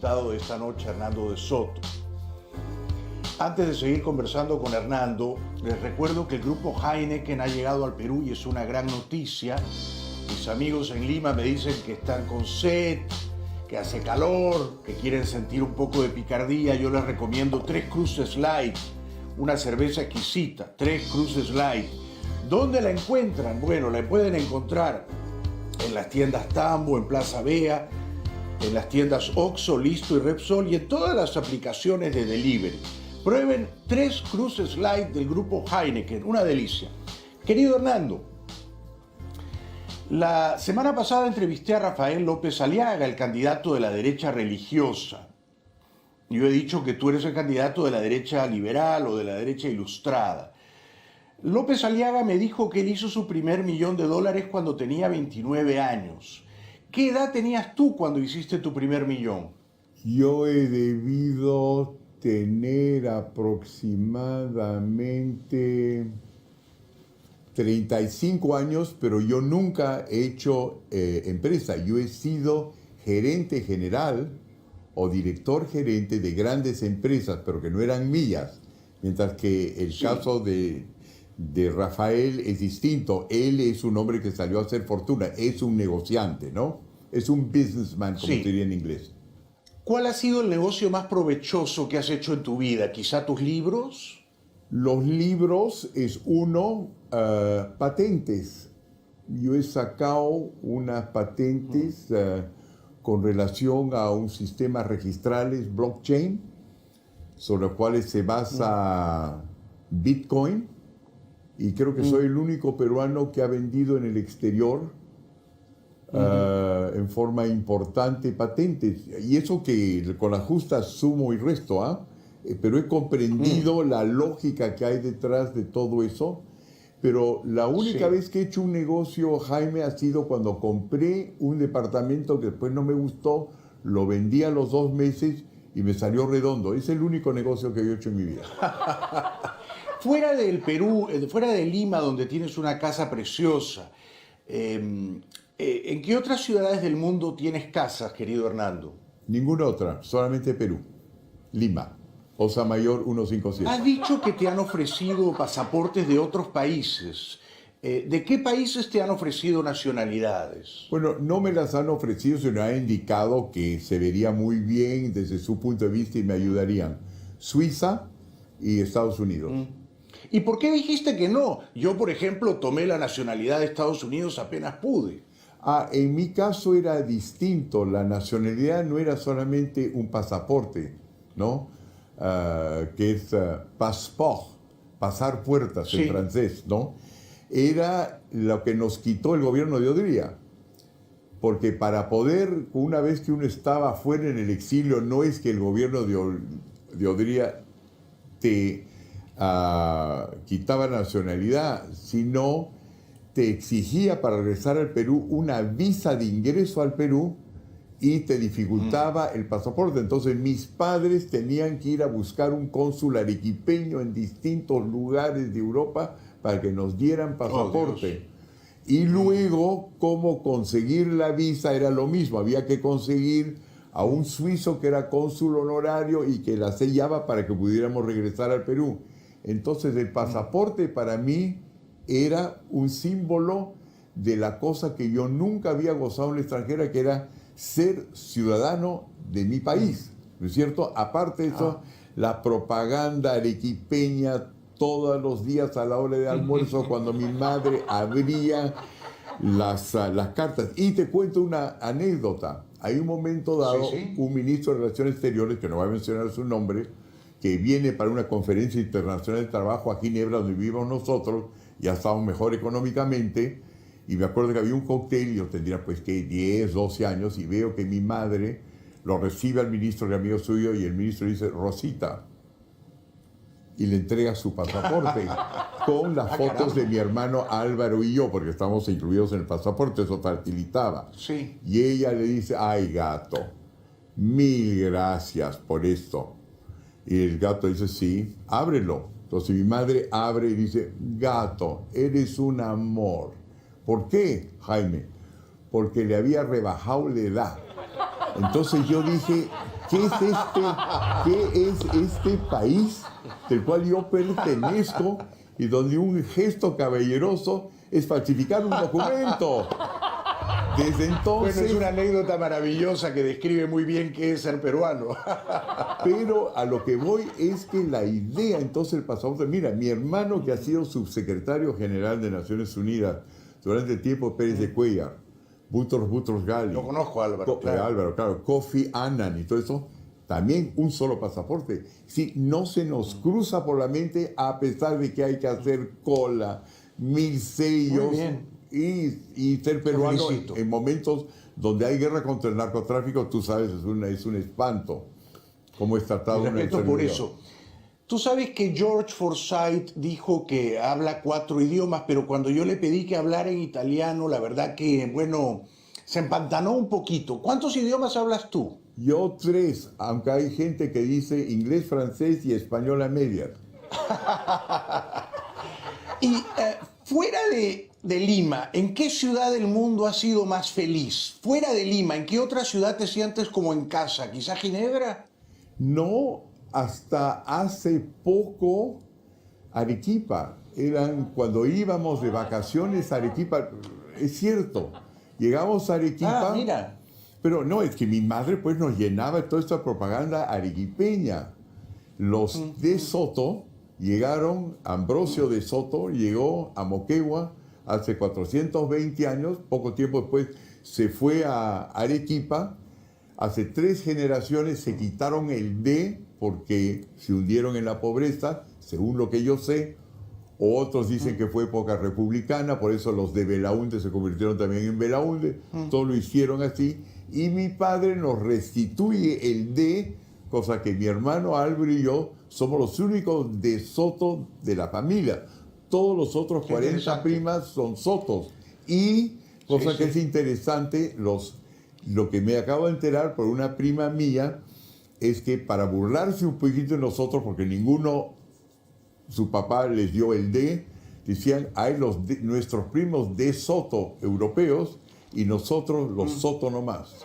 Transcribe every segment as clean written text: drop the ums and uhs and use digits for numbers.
invitado de esta noche, Hernando de Soto. Antes de seguir conversando con Hernando, les recuerdo que el grupo Heineken ha llegado al Perú y es una gran noticia. Mis amigos en Lima me dicen que están con sed, que hace calor, que quieren sentir un poco de picardía. Yo les recomiendo Tres Cruces Light, una cerveza exquisita, Tres Cruces Light. ¿Dónde la encuentran? Bueno, la pueden encontrar en las tiendas Tambo, en Plaza Vea, en las tiendas Oxxo, Listo y Repsol y en todas las aplicaciones de delivery. Prueben Tres Cruces Light del grupo Heineken, una delicia. Querido Hernando, la semana pasada entrevisté a Rafael López Aliaga, el candidato de la derecha religiosa. Yo he dicho que tú eres el candidato de la derecha liberal o de la derecha ilustrada. López Aliaga me dijo que él hizo su primer $1.000.000 cuando tenía 29 años. ¿Qué edad tenías tú cuando hiciste tu primer millón? Yo he debido tener aproximadamente 35 años, pero yo nunca he hecho empresa. Yo he sido gerente general o director gerente de grandes empresas, pero que no eran mías. Mientras que el caso de Rafael es distinto. Él es un hombre que salió a hacer fortuna, es un negociante, ¿no? Es un businessman, como se diría en inglés. ¿Cuál ha sido el negocio más provechoso que has hecho en tu vida? ¿Quizá tus libros? Los libros es uno, patentes. Yo he sacado unas patentes con relación a un sistema registrales blockchain, sobre los cuales se basa Bitcoin. Y creo que soy el único peruano que ha vendido en el exterior en forma importante patentes. Y eso que con la justa sumo y resto, pero he comprendido la lógica que hay detrás de todo eso. Pero la única vez que he hecho un negocio, Jaime, ha sido cuando compré un departamento que después no me gustó, lo vendí a los 2 meses y me salió redondo. Es el único negocio que he hecho en mi vida. Fuera del Perú, fuera de Lima, donde tienes una casa preciosa, ¿en qué otras ciudades del mundo tienes casas, querido Hernando? Ninguna otra, solamente Perú. Lima, Osa Mayor 157. Has dicho que te han ofrecido pasaportes de otros países. ¿De qué países te han ofrecido nacionalidades? Bueno, no me las han ofrecido, sino han indicado que se vería muy bien desde su punto de vista y me ayudarían. Suiza y Estados Unidos. ¿Y por qué dijiste que no? Yo, por ejemplo, tomé la nacionalidad de Estados Unidos apenas pude. En mi caso era distinto. La nacionalidad no era solamente un pasaporte, ¿no? Que es passeport, pasar puertas en francés, ¿no? Era lo que nos quitó el gobierno de Odría. Porque para poder, una vez que uno estaba fuera en el exilio, no es que el gobierno de Odría te quitaba nacionalidad, sino te exigía para regresar al Perú una visa de ingreso al Perú y te dificultaba el pasaporte. Entonces mis padres tenían que ir a buscar un cónsul arequipeño en distintos lugares de Europa para que nos dieran pasaporte. Y luego, cómo conseguir la visa era lo mismo. Había que conseguir a un suizo que era cónsul honorario y que la sellaba para que pudiéramos regresar al Perú. Entonces el pasaporte para mí era un símbolo de la cosa que yo nunca había gozado en la extranjera, que era ser ciudadano de mi país, ¿no es cierto? Aparte de eso, la propaganda arequipeña todos los días a la hora de almuerzo, cuando mi madre abría las cartas. Y te cuento una anécdota. Hay un momento dado, un ministro de Relaciones Exteriores, que no voy a mencionar su nombre, que viene para una conferencia internacional de trabajo a Ginebra, donde vivimos nosotros, ya estábamos mejor económicamente, y me acuerdo que había un cóctel, y yo tendría pues que 10, 12 años, y veo que mi madre lo recibe al ministro, que es amigo suyo, y el ministro dice, Rosita, y le entrega su pasaporte con las fotos de mi hermano Álvaro y yo, porque estábamos incluidos en el pasaporte, eso facilitaba. Y ella le dice, ay gato, 1000 gracias por esto. Y el gato dice, sí, ábrelo. Entonces mi madre abre y dice, gato, eres un amor. ¿Por qué, Jaime? Porque le había rebajado la edad. Entonces yo dije, qué es este país del cual yo pertenezco y donde un gesto caballeroso es falsificar un documento? Desde entonces... Bueno, es una anécdota maravillosa que describe muy bien qué es ser peruano. Pero a lo que voy es que la idea, entonces, el pasaporte... Mira, mi hermano, que ha sido subsecretario general de Naciones Unidas durante el tiempo Pérez de Cuellar, Butros Ghali... Lo conozco, Álvaro. Claro. Álvaro, claro. Kofi Annan y todo eso, también un solo pasaporte. Sí, no se nos cruza por la mente, a pesar de que hay que hacer cola, 1000 sellos... Muy bien. Y ser peruano en momentos donde hay guerra contra el narcotráfico, tú sabes, es un espanto. Cómo es tratado un respeto por eso. Tú sabes que George Forsyth dijo que habla 4 idiomas, pero cuando yo le pedí que hablara en italiano, la verdad que, bueno, se empantanó un poquito. ¿Cuántos idiomas hablas tú? Yo 3, aunque hay gente que dice inglés, francés y español a medias. Y fuera de Lima, ¿en qué ciudad del mundo has sido más feliz? Fuera de Lima, ¿en qué otra ciudad te sientes como en casa? ¿Quizá Ginebra? No, hasta hace poco Arequipa. Cuando íbamos de vacaciones a Arequipa, es cierto, llegamos a Arequipa. Ah, mira. Pero no, es que mi madre pues nos llenaba de toda esta propaganda arequipeña. Los de Soto llegaron, Ambrosio de Soto llegó a Moquegua hace 420 años, poco tiempo después se fue a Arequipa. Hace 3 generaciones se quitaron el D porque se hundieron en la pobreza, según lo que yo sé. Otros dicen que fue época republicana, por eso los de Belaúnde se convirtieron también en Belaúnde. Todos lo hicieron así. Y mi padre nos restituye el D, cosa que mi hermano Álvaro y yo somos los únicos de Soto de la familia. Todos los otros 40 primas son Sotos. Y, cosa que es interesante, lo que me acabo de enterar por una prima mía, es que para burlarse un poquito de nosotros, porque ninguno, su papá les dio el D, decían, hay nuestros primos de Soto europeos y nosotros los Soto nomás.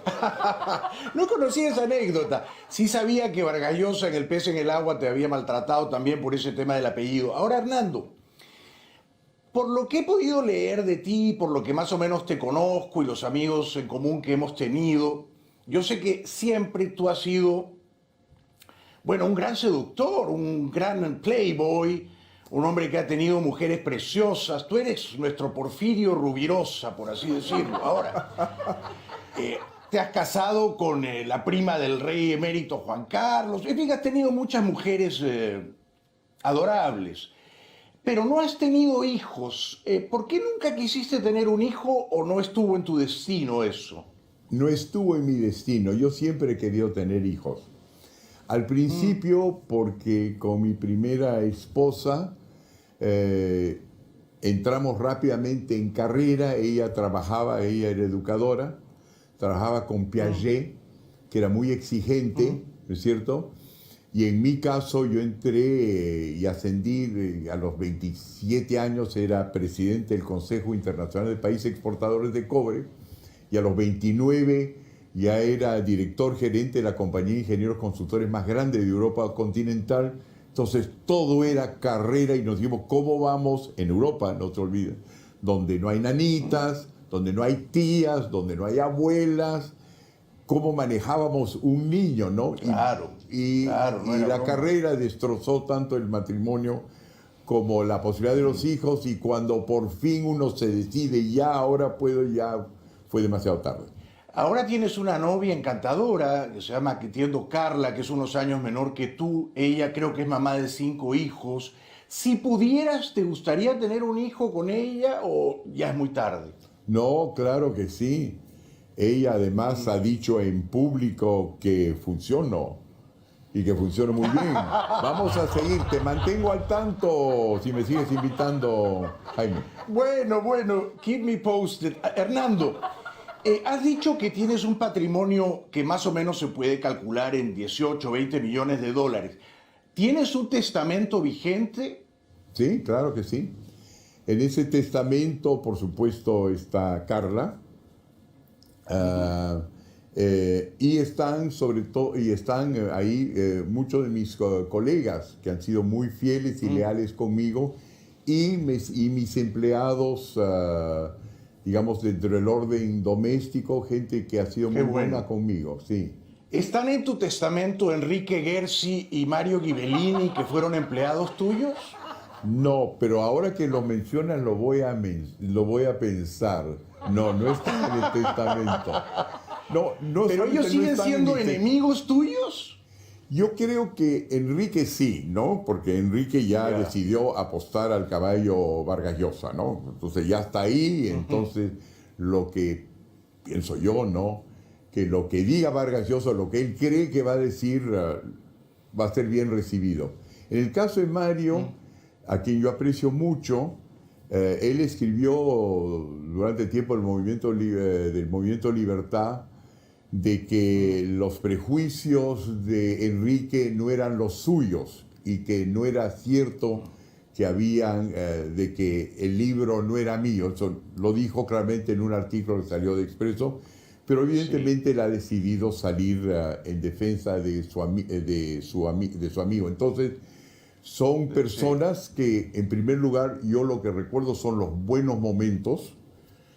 No conocía esa anécdota. Sí sabía que Vargas Llosa en El pez en el agua te había maltratado también por ese tema del apellido. Ahora, Hernando, por lo que he podido leer de ti, por lo que más o menos te conozco y los amigos en común que hemos tenido, yo sé que siempre tú has sido, bueno, un gran seductor, un gran playboy, un hombre que ha tenido mujeres preciosas. Tú eres nuestro Porfirio Rubirosa, por así decirlo. Ahora, te has casado con la prima del rey emérito Juan Carlos. En fin, has tenido muchas mujeres adorables. Pero no has tenido hijos. ¿Por qué nunca quisiste tener un hijo o no estuvo en tu destino eso? No estuvo en mi destino. Yo siempre he querido tener hijos. Al principio, porque con mi primera esposa entramos rápidamente en carrera. Ella era educadora, trabajaba con Piaget, que era muy exigente, ¿no es cierto? Y en mi caso yo entré y ascendí a los 27 años, era presidente del Consejo Internacional de Países Exportadores de Cobre, y a los 29 ya era director gerente de la compañía de ingenieros consultores más grande de Europa continental. Entonces todo era carrera y nos dijimos, ¿cómo vamos en Europa? No te olvides, donde no hay nanitas, donde no hay tías, donde no hay abuelas. ¿Cómo manejábamos un niño, no? Claro. Y la carrera destrozó tanto el matrimonio como la posibilidad de los hijos, y cuando por fin uno se decide, ya ahora puedo, ya fue demasiado tarde. Ahora tienes una novia encantadora que se llama, que entiendo, Carla, que es unos años menor que tú. Ella creo que es mamá de 5 hijos. Si pudieras, ¿te gustaría tener un hijo con ella o ya es muy tarde? No, claro que sí. Ella además ha dicho en público que funcionó y que funciona muy bien. Vamos a seguir, te mantengo al tanto si me sigues invitando, Jaime. Bueno, keep me posted. Hernando, has dicho que tienes un patrimonio que más o menos se puede calcular en 18 o 20 millones de dólares. ¿Tienes un testamento vigente? Sí, claro que sí. En ese testamento, por supuesto, está Carla. Y están sobre todo, ahí muchos de mis colegas que han sido muy fieles y leales conmigo y mis empleados, digamos, dentro del orden doméstico, gente que ha sido muy buena conmigo, sí. ¿Están en tu testamento Enrique Gersi y Mario Ghibellini, que fueron empleados tuyos? No, pero ahora que lo mencionas lo voy a pensar. No está en el testamento. No, ¿pero ellos siguen siendo enemigos tuyos? Yo creo que Enrique sí, ¿no? Porque Enrique ya decidió apostar al caballo Vargas Llosa, ¿no? Entonces ya está ahí, entonces lo que pienso yo, ¿no? Que lo que diga Vargas Llosa, lo que él cree que va a decir, va a ser bien recibido. En el caso de Mario, a quien yo aprecio mucho, él escribió durante el tiempo del movimiento Libertad de que los prejuicios de Enrique no eran los suyos y que no era cierto que habían, de que el libro no era mío. Eso lo dijo claramente en un artículo que salió de Expreso, pero evidentemente él ha decidido salir en defensa de su amigo. Entonces, son personas que, en primer lugar, yo lo que recuerdo son los buenos momentos,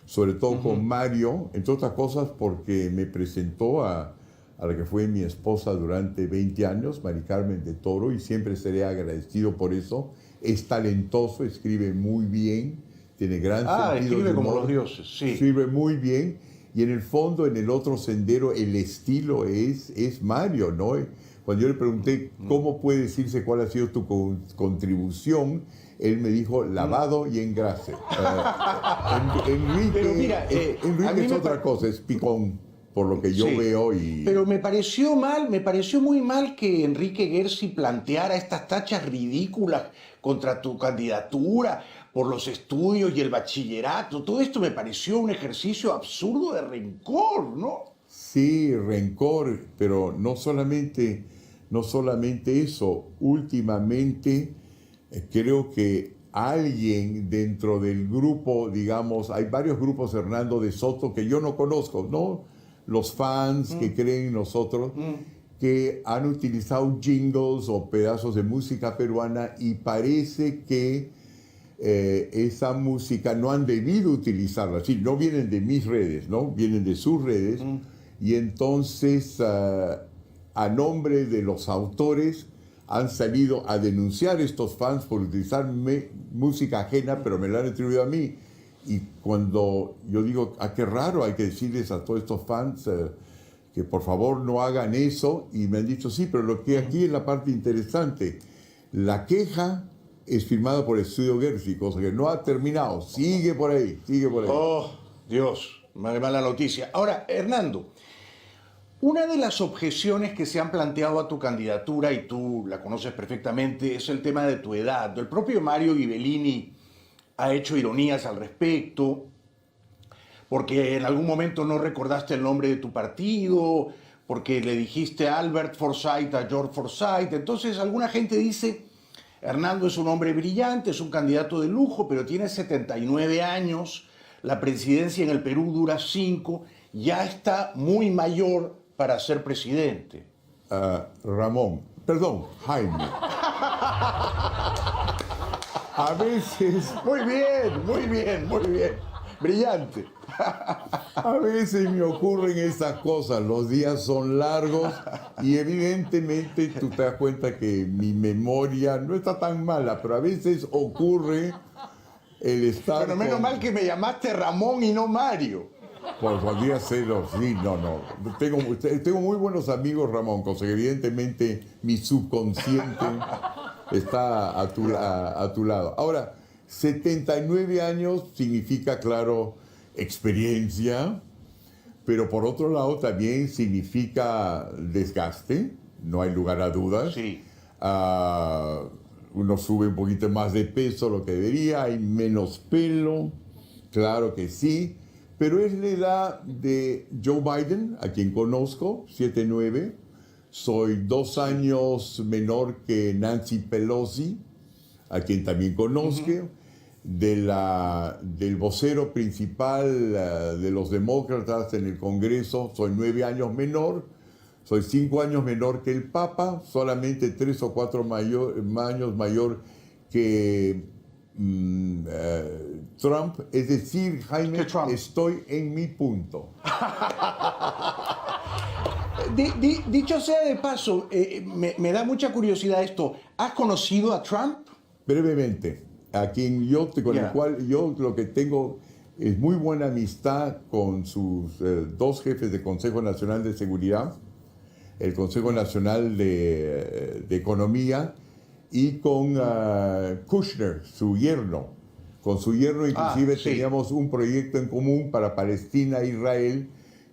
sobre todo con Mario, entre otras cosas porque me presentó a la que fue mi esposa durante 20 años, Mari Carmen de Toro, y siempre seré agradecido por eso. Es talentoso, escribe muy bien, tiene gran sentido escribe de humor, como los dioses, sí. Escribe muy bien, y en el fondo, en el otro sendero, el estilo es Mario, ¿no? Cuando yo le pregunté cómo puede decirse cuál ha sido tu contribución, él me dijo lavado y engrase. Enrique es otra cosa, es picón, por lo que yo veo. Pero me pareció muy mal que Enrique Gersi planteara estas tachas ridículas contra tu candidatura por los estudios y el bachillerato. Todo esto me pareció un ejercicio absurdo de rencor, ¿no? Sí, rencor, pero no solamente eso. Últimamente creo que alguien dentro del grupo, digamos, hay varios grupos, Hernando, de Soto que yo no conozco, ¿no? Los fans que creen en nosotros, que han utilizado jingles o pedazos de música peruana y parece que esa música no han debido utilizarla. Sí, no vienen de mis redes, ¿no? Vienen de sus redes. Y entonces, a nombre de los autores, han salido a denunciar estos fans por utilizar música ajena, pero me la han atribuido a mí. Y cuando yo digo, qué raro, hay que decirles a todos estos fans que por favor no hagan eso, y me han dicho, sí, pero lo que aquí es la parte interesante. La queja es firmada por el estudio Gersi, cosa que no ha terminado, sigue por ahí. Oh, Dios, mala noticia. Ahora, Hernando, una de las objeciones que se han planteado a tu candidatura, y tú la conoces perfectamente, es el tema de tu edad. El propio Mario Ghibellini ha hecho ironías al respecto, porque en algún momento no recordaste el nombre de tu partido, porque le dijiste Albert Forsyth a George Forsyth. Entonces alguna gente dice, Hernando es un hombre brillante, es un candidato de lujo, pero tiene 79 años, la presidencia en el Perú dura 5, ya está muy mayor para ser presidente. Jaime. A veces... Muy bien. Brillante. A veces me ocurren esas cosas, los días son largos y evidentemente tú te das cuenta que mi memoria no está tan mala, pero a veces ocurre el estar... Pero menos mal que me llamaste Ramón y no Mario. Pues podría serlo, sí, no. Tengo muy buenos amigos, Ramón, cosa que evidentemente mi subconsciente está a tu lado. Ahora, 79 años significa, claro, experiencia, pero por otro lado también significa desgaste, no hay lugar a dudas. Sí. Uno sube un poquito más de peso de lo que debería, hay menos pelo, claro que sí, pero es la edad de Joe Biden, a quien conozco, 7'9". Soy 2 años menor que Nancy Pelosi, a quien también conozco. del vocero principal de los demócratas en el Congreso. Soy 9 años menor, soy 5 años menor que el Papa, solamente 3 o 4 años mayor que Trump. Es decir, Jaime, estoy en mi punto. Dicho sea de paso, me da mucha curiosidad esto. ¿Has conocido a Trump? Brevemente, a quien con el cual yo lo que tengo es muy buena amistad con sus 2 jefes de Consejo Nacional de Seguridad, el Consejo Nacional de Economía, y con Kushner, su yerno. Con su yerno inclusive teníamos un proyecto en común para Palestina e Israel,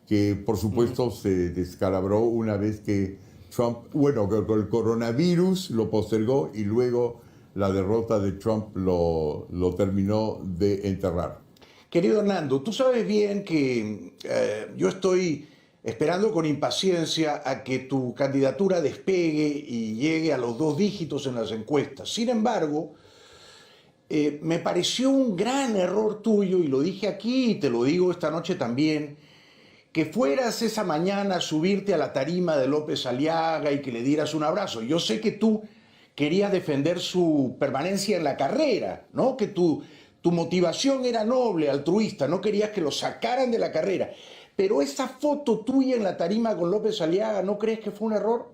que por supuesto se descalabró una vez que Trump, con el coronavirus lo postergó y luego la derrota de Trump lo terminó de enterrar. Querido Hernando, tú sabes bien que yo estoy esperando con impaciencia a que tu candidatura despegue y llegue a los 2 dígitos en las encuestas. Sin embargo, me pareció un gran error tuyo, y lo dije aquí y te lo digo esta noche también, que fueras esa mañana a subirte a la tarima de López Aliaga y que le dieras un abrazo. Yo sé que tú querías defender su permanencia en la carrera, ¿no? Que tu motivación era noble, altruista, no querías que lo sacaran de la carrera. Pero esa foto tuya en la tarima con López Aliaga, ¿no crees que fue un error?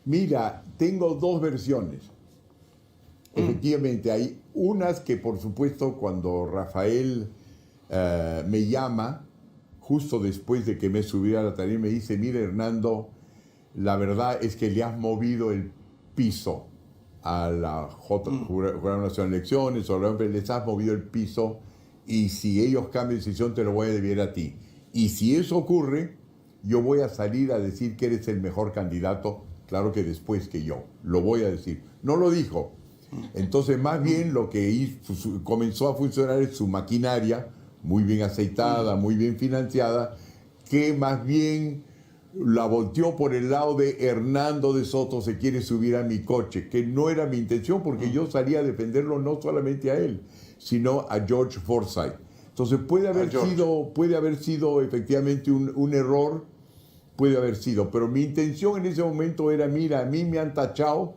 Mira, tengo 2 versiones. Efectivamente, hay unas que, por supuesto, cuando Rafael me llama, justo después de que me subí a la tarima, me dice: mira, Hernando, la verdad es que le has movido el piso a la Jurado Nacional de Elecciones, les has movido el piso, y si ellos cambian de decisión te lo voy a deber a ti. Y si eso ocurre, yo voy a salir a decir que eres el mejor candidato, claro que después que yo, lo voy a decir. No lo dijo. Entonces, más bien lo que comenzó a funcionar es su maquinaria, muy bien aceitada, muy bien financiada, que más bien la volteó por el lado de Hernando de Soto se quiere subir a mi coche, que no era mi intención, porque yo salía a defenderlo no solamente a él, sino a George Forsyth. Entonces puede haber sido efectivamente un error, puede haber sido, pero mi intención en ese momento era: mira, a mí me han tachado,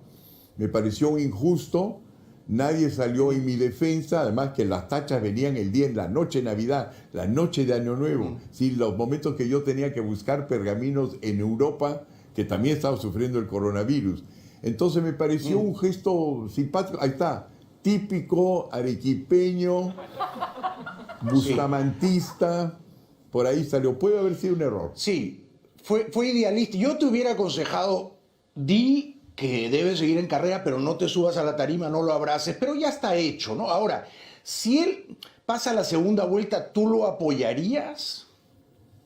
me pareció injusto, nadie salió en mi defensa, además que las tachas venían el día en la noche de Navidad, la noche de Año Nuevo, ¿sí? Los momentos que yo tenía que buscar pergaminos en Europa, que también estaba sufriendo el coronavirus. Entonces me pareció un gesto simpático, ahí está, típico arequipeño, bustamantista, por ahí salió. Puede haber sido un error. Sí, fue idealista. Yo te hubiera aconsejado, di que debes seguir en carrera, pero no te subas a la tarima, no lo abraces, pero ya está hecho, ¿no? Ahora, si él pasa la segunda vuelta, ¿tú lo apoyarías?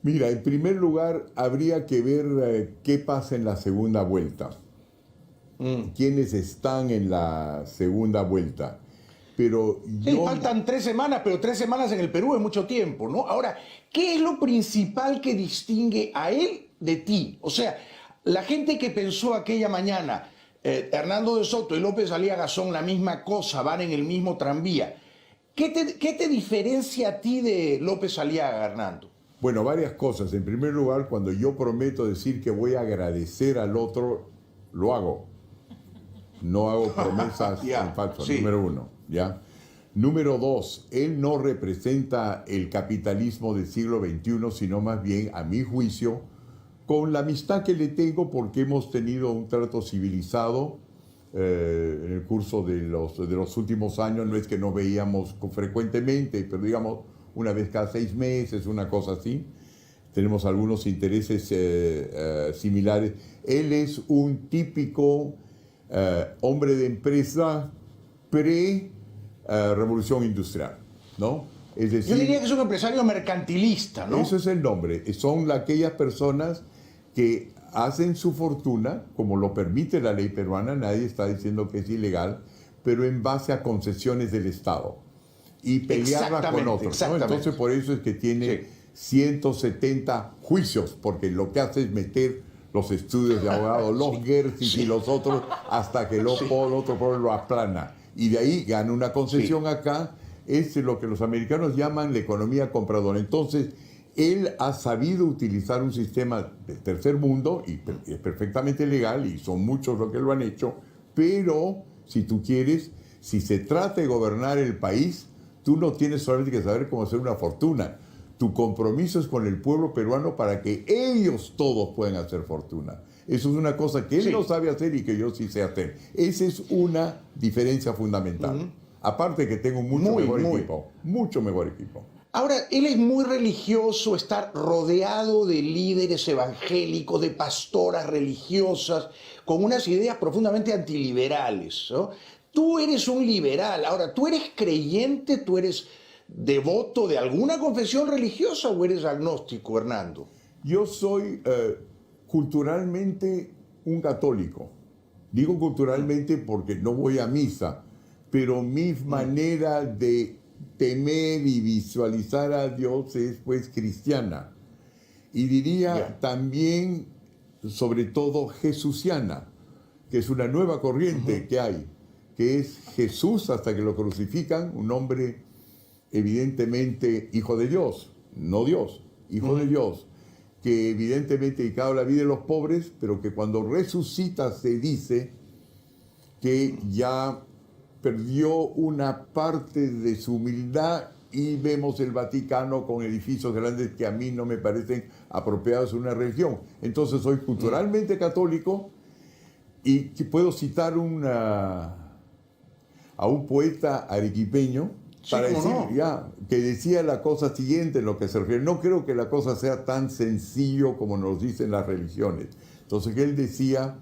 Mira, en primer lugar, habría que ver qué pasa en la segunda vuelta. ¿Quiénes están en la segunda vuelta? Pero sí, faltan 3 semanas, pero 3 semanas en el Perú es mucho tiempo, ¿no? Ahora, ¿qué es lo principal que distingue a él de ti? O sea, la gente que pensó aquella mañana, Hernando de Soto y López Aliaga son la misma cosa, van en el mismo tranvía. ¿Qué te diferencia a ti de López Aliaga, Hernando? Bueno, varias cosas. En primer lugar, cuando yo prometo decir que voy a agradecer al otro, lo hago. No hago promesas en falso, sí. Número 1, ¿ya? Número 2, él no representa el capitalismo del siglo XXI, sino más bien, a mi juicio, con la amistad que le tengo, porque hemos tenido un trato civilizado en el curso de los últimos años. No es que nos veíamos frecuentemente, pero digamos una vez cada 6 meses, una cosa así. Tenemos algunos intereses similares. Él es un típico hombre de empresa pre-revolución industrial, ¿no? Es decir, yo diría que es un empresario mercantilista, ¿no? Eso es el nombre. Son aquellas personas que hacen su fortuna, como lo permite la ley peruana, nadie está diciendo que es ilegal, pero en base a concesiones del Estado y pelearla con otros, ¿no? Entonces por eso es que tiene 170 juicios, porque lo que hace es meter los estudios de abogado, los Gersis y los otros, hasta que el otro pueblo lo aplana. Y de ahí gana una concesión acá es lo que los americanos llaman la economía compradora. Entonces, él ha sabido utilizar un sistema del tercer mundo y es perfectamente legal y son muchos los que lo han hecho, pero si tú quieres, si se trata de gobernar el país, tú no tienes solamente que saber cómo hacer una fortuna. Tu compromiso es con el pueblo peruano para que ellos todos puedan hacer fortuna. Eso es una cosa que él no sabe hacer y que yo sí sé hacer. Esa es una diferencia fundamental. Aparte que tengo mucho mejor equipo. Ahora, él es muy religioso, está rodeado de líderes evangélicos, de pastoras religiosas, con unas ideas profundamente antiliberales, ¿no? Tú eres un liberal. Ahora, ¿tú eres creyente, tú eres devoto de alguna confesión religiosa o eres agnóstico, Hernando? Yo soy culturalmente un católico. Digo culturalmente porque no voy a misa, pero mi manera de temer y visualizar a Dios es pues cristiana. Y diría también, sobre todo, jesuciana, que es una nueva corriente que hay, que es Jesús hasta que lo crucifican, un hombre evidentemente hijo de Dios, no Dios, hijo de Dios, que evidentemente dedicado a la vida de los pobres, pero que cuando resucita se dice que ya perdió una parte de su humildad y vemos el Vaticano con edificios grandes que a mí no me parecen apropiados en una religión. Entonces soy culturalmente católico y puedo citar a un poeta arequipeño para decir, que decía la cosa siguiente en lo que se refiere. No creo que la cosa sea tan sencillo como nos dicen las religiones. Entonces él decía,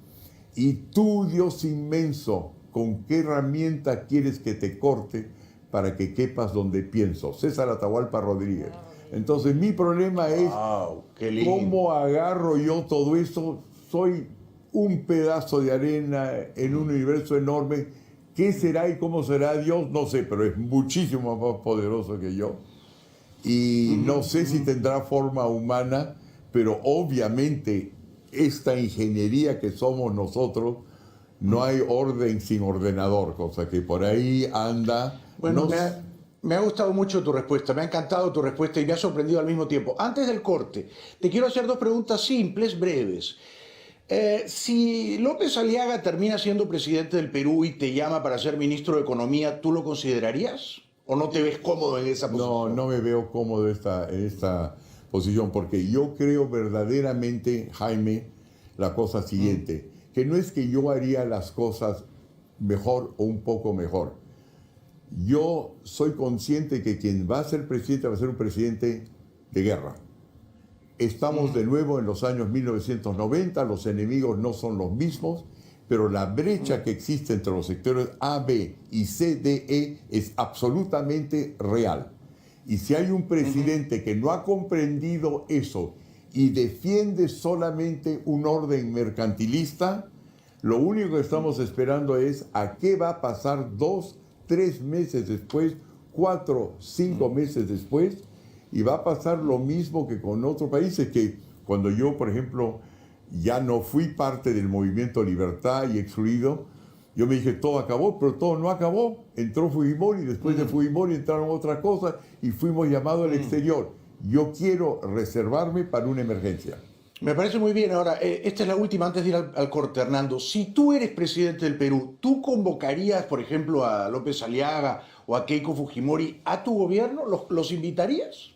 y tú, Dios inmenso, ¿con qué herramienta quieres que te corte para que quepas donde pienso? César Atahualpa Rodríguez. Entonces mi problema es cómo agarro yo todo eso. Soy un pedazo de arena en un universo enorme. ¿Qué será y cómo será Dios? No sé, pero es muchísimo más poderoso que yo. Y no sé si tendrá forma humana, pero obviamente esta ingeniería que somos nosotros, no hay orden sin ordenador, cosa que por ahí anda. Bueno, me ha gustado mucho tu respuesta, me ha encantado tu respuesta y me ha sorprendido al mismo tiempo. Antes del corte, te quiero hacer dos preguntas simples, breves. Si López Aliaga termina siendo presidente del Perú y te llama para ser ministro de Economía, ¿tú lo considerarías? ¿O no te ves cómodo en esa posición? No me veo cómodo en esta posición, porque yo creo verdaderamente, Jaime, la cosa siguiente, que no es que yo haría las cosas mejor o un poco mejor. Yo soy consciente que quien va a ser presidente va a ser un presidente de guerra. Estamos de nuevo en los años 1990, los enemigos no son los mismos, pero la brecha que existe entre los sectores A, B y C, D, E es absolutamente real. Y si hay un presidente que no ha comprendido eso y defiende solamente un orden mercantilista, lo único que estamos esperando es a qué va a pasar 2, 3 meses después, 4, 5 meses después. Y va a pasar lo mismo que con otros países, que cuando yo, por ejemplo, ya no fui parte del movimiento Libertad y excluido, yo me dije, todo acabó, pero todo no acabó. Entró Fujimori, después de Fujimori entraron otras cosas y fuimos llamados al exterior. Yo quiero reservarme para una emergencia. Me parece muy bien. Ahora, esta es la última antes de ir al corte, Hernando. Si tú eres presidente del Perú, ¿tú convocarías, por ejemplo, a López Aliaga o a Keiko Fujimori a tu gobierno? ¿Los invitarías?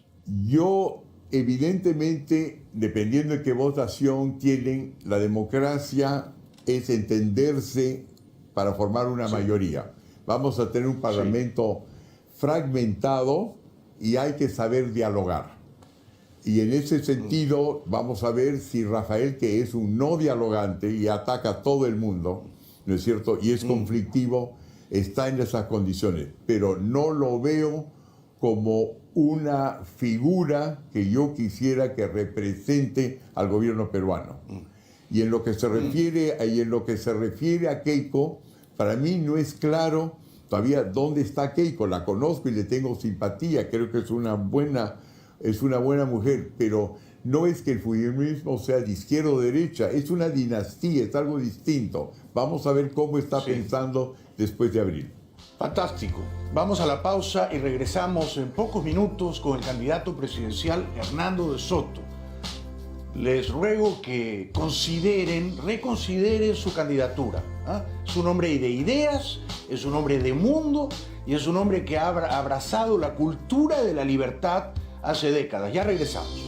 Yo, evidentemente, dependiendo de qué votación tienen, la democracia es entenderse para formar una mayoría. Vamos a tener un parlamento fragmentado y hay que saber dialogar. Y en ese sentido, vamos a ver si Rafael, que es un no dialogante y ataca a todo el mundo, ¿no es cierto? Y es conflictivo, está en esas condiciones. Pero no lo veo como una figura que yo quisiera que represente al gobierno peruano. Y en lo que se refiere a Keiko, para mí no es claro todavía dónde está Keiko. La conozco y le tengo simpatía, creo que es una buena mujer, pero no es que el fujimorismo sea de izquierda o derecha, es una dinastía, es algo distinto. Vamos a ver cómo está pensando después de abril. Fantástico. Vamos a la pausa y regresamos en pocos minutos con el candidato presidencial Hernando de Soto. Les ruego que reconsideren su candidatura. Es un hombre de ideas, es un hombre de mundo y es un hombre que ha abrazado la cultura de la libertad hace décadas. Ya regresamos.